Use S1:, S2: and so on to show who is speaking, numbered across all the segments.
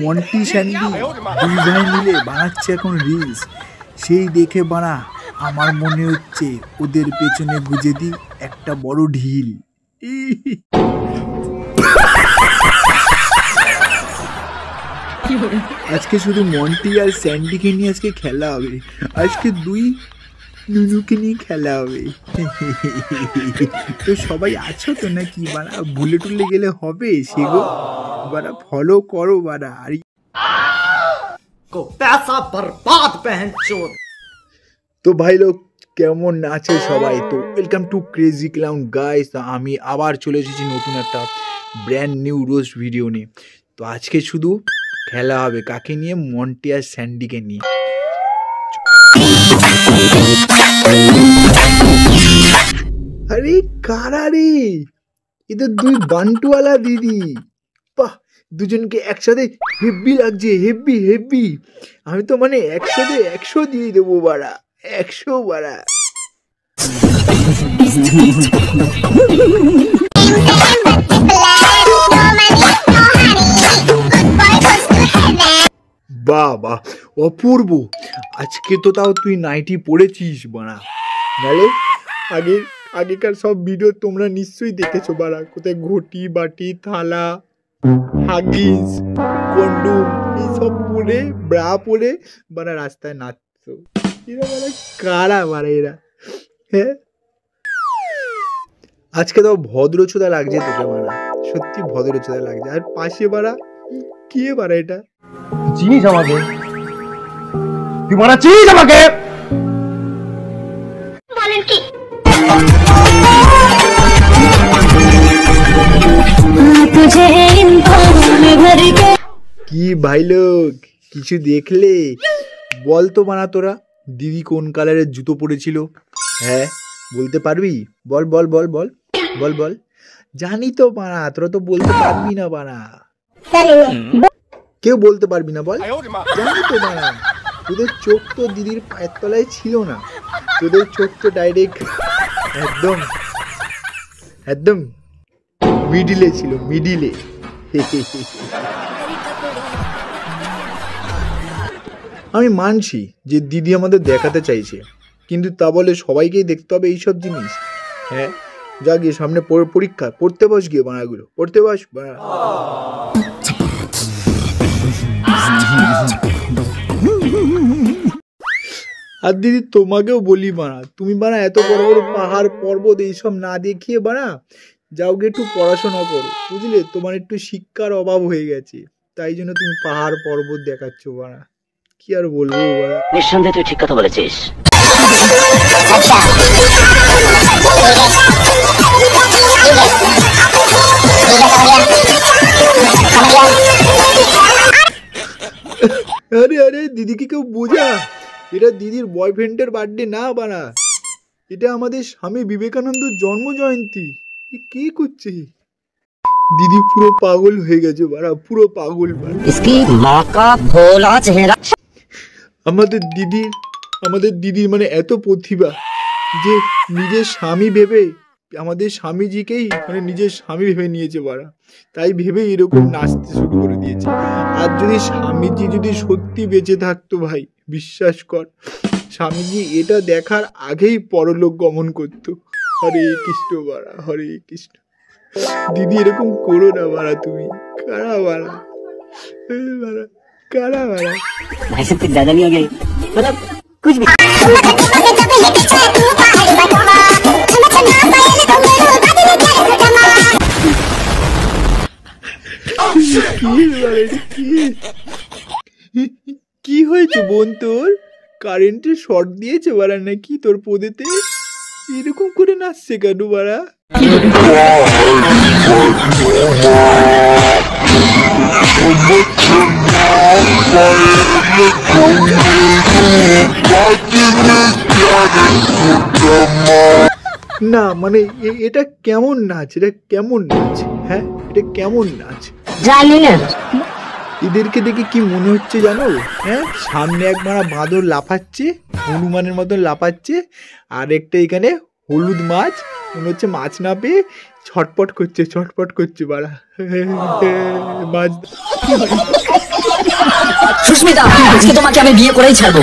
S1: Monty Sandy দুই ভাই মিলে বানাচ্ছে এখন রিলস। সেই দেখে বানা আমার মনে হচ্ছে ওদের পেছনে গুজে দিই একটা বড় ঢিল। আজকে শুধু মন্টি আর স্যান্ডিকে নিয়ে আজকে খেলা হবে। আজকে দুই নুনুকে নিয়ে খেলা হবে। তো সবাই আছো তো নাকি? বাড়া ভুলে টুলে গেলে হবে সেগো। বাড়া ফলো করো বাড়া। আর
S2: पैसा बर्बाद पहनचोद।
S1: তো ভাই লোক কেমন আছে সবাই? তো welcome to crazy clown guys. আমি আবার চলে এসেছি নতুন একটা ব্র্যান্ড নিউ রোস্ট ভিডিও নিয়ে। তো আজকে শুধু খেলা হবে কাকে নিয়ে? মন্টি আর স্যান্ডিকে নিয়ে। আরে কারা রে? এদের দুই বান্টুওয়ালা দিদি। বাহ, দুজনকে একসাথে হেভি লাগছে, হেভি হেভি। আমি তো মানে 100 দিয়ে দেবো বাড়া, 100 বাড়া। বাবা অপূর্ব, আজকে তো তাও তুই নাইটি পড়েছিস বাড়া। নালে আগেকার সব ভিডিও তোমরা নিশ্চয়ই দেখেছো বাড়া। কোথায় ঘটি বাটি থালা হাগিস কন্ডুম এইসব পরে ব্রা পরে বাড়া রাস্তায় নাচছো। এরা বাড়া কারা বাড়া এরা? হ্যাঁ, আজকে তো ভদ্রচোদা লাগছে তোকে বাড়া, সত্যি ভদ্রচোদা লাগছে। আর পাশে বাড়া কে বাড়া? এটা
S2: চিনিস আমাকে? তুই মারা চিনিস আমাকে? বলেন কি?
S1: কি ভাই লোক কিছু দেখলে বল তো বানা। তোরা দিদি কোন কালারের জুতো পরেছিল? হ্যাঁ বলতে পারবি? বল বল বল বল বল বল। জানি তো বানা, তোরা তো বলতে পারবি না বানা, কেউ বলতে পারবি না বল। জানি তো বানা, তোদের চোখ তো দিদির পায়ের তলায় ছিল না, তোদের চোখ তো ডাইরেক্ট একদম একদম মিডিলে ছিল, মিডিলে। আমি মানছি যে দিদি আমাদের দেখাতে চাইছে, কিন্তু তা বলে সবাইকেই দেখতে হবে এইসব জিনিস? হ্যাঁ, যা গিয়ে সামনে পরীক্ষা পড়তে বস, গিয়ে বানাগুলো পড়তে বস বানা। আর দিদি তোমাকেও বলি বানা, তুমি বানা এত বড় বড় পাহাড় পর্বত এইসব না দেখিয়ে বানা যাও গিয়ে একটু পড়াশোনা করো, বুঝলে? তোমার একটু শিক্ষার অভাব হয়ে গেছে, তাই জন্য তুমি পাহাড় পর্বত দেখাচ্ছ বানা। কি আর বলবো বানা।
S3: নিঃসন্দেহে তুই ঠিক কথা বলেছিস।
S1: আরে আরে দিদিকে কেউ বোঝা, এটা দিদির বয়ফ্রেন্ডের বার্থডে না বানা, এটা আমাদের স্বামী বিবেকানন্দ জন্ম জয়ন্তী। কি করছে দিদি? পুরো পাগল হয়ে গেছে বাড়া, পুরো পাগল বাড়া। আমাদের দিদির মানে এত প্রতিভা যে নিজের স্বামী ভেবে, আমাদের স্বামীজিকেই মানে নিজের স্বামী ভেবে নিয়েছে বাড়া, তাই ভেবে এরকম নাচতে শুরু করে দিয়েছে। আর যদি স্বামীজি যদি সত্যি বেঁচে থাকতো ভাই, বিশ্বাস কর স্বামীজি এটা দেখার আগেই পরলোক গমন করতো। হরে কৃষ্ণ বাড়া, হরে কৃষ্ণ। দিদি এরকম করো না বাড়া, তুমি কারা বাড়া, কারা বাড়া?
S3: भाई साहब कुछ ज्यादा नहीं हो गया? मतलब कुछ भी।
S1: কি হয়েছে বোন তোর? কারেন্টের শর্ট দিয়েছে বাড়া নাকি তোর পোদেতে? এরকম করে নাচছে কেন বাড়া? না মানে এটা কেমন নাচ? এটা কেমন নাচ? হ্যাঁ, এটা কেমন নাচ?
S3: জানি না।
S1: এদেরকে দেখে কি মনে হচ্ছে জানো? হ্যাঁ, সামনে একবার বাঁদর লাফাচ্ছে, হনুমানের মতন লাফাচ্ছে, আর একটা এখানে হলুদ মাছ মনে হচ্ছে মাছ না পেয়ে ছটপট করছে বাড়া মাছ।
S3: সুস্মিতা আজকে তোমাকে আমি বিয়ে করেই ছাড়বো।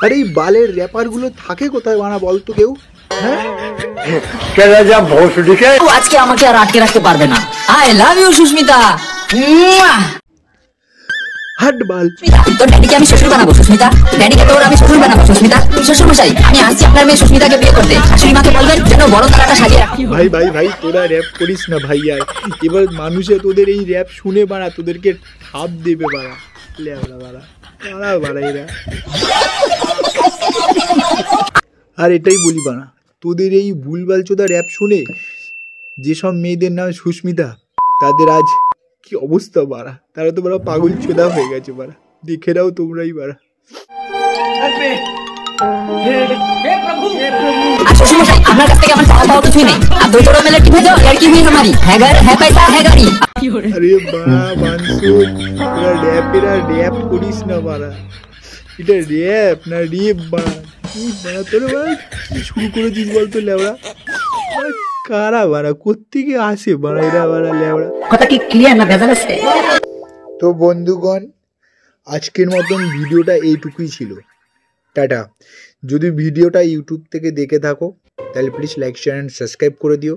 S1: আরে এই বালের র্যাপার গুলো থাকে কোথায় বানা বলতো কেউ? হ্যাঁ
S3: ও আজকে আমাকে আর আটকে রাখতে পারবে না। I love you Susmita.
S1: হাট বাল।
S3: তোর ড্যাডিকে আমি শ্বশুর বানাবো সুস্মিতা, ড্যাডিকে তোর আমি শ্বশুর বানাবো সুস্মিতা। শ্বশুর মশাই আমি আসছি আপনার মেয়ে সুস্মিতাকে বিয়ে করতে। শাশুড়ি মাকে বলবেন যেন বড় তালাটা সাজিয়ে রাখি।
S1: ভাই তোরা র্যাপ করিস না ভাই। আর এবার মানুষে তোদের এই র্যাপ শুনে বাড়া তোদেরকে ঠাপ দেবে বাড়া লেবড়া বাড়া এরা। আর এটাই বলি বাড়া, তোদের এই ভুলভাল চোদা র্যাপ শুনে যেসব মেয়েদের নাম সুস্মিতা তাদের আজ কি অবস্থা বাড়া, তারা তো বাড়া পাগল চোদা হয়ে গেছে বাড়া। দেখে নাও তোমরাই বাড়া।
S3: শ্বশুর মশাই আপনার কাছ থেকে আমার চাওয়া পাওয়া কিছুই নেই। আর দুই তোরা মেলে কি ভেজো লড়কি হুই हमारी है घर है पैसा है गाड़ी।
S1: আরে বাড়া বানসুর, এরা র্যাপ করিস না বাড়া। এটা র্যাপ না রেপ বাড়া। কি বাড়া তোর বাড়া কি শুরু করেছিস বলতো লেবড়া? কারা বাড়া কোত্থেকে আসে বাড়া এরা বাড়া লেবড়া?
S3: কথা কি ক্লিয়ার না ভেজাল আছে?
S1: তো বন্ধুগণ আজকের মতন ভিডিওটা এইটুকুই ছিল। টাটা। যদি ভিডিওটা ইউটিউব থেকে দেখে থাকো তাহলে please like share and subscribe করে দিও।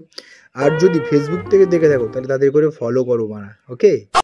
S1: আর যদি ফেসবুক থেকে দেখে থাকো তাহলে তাদের করে ফলো করো বানা। ওকে।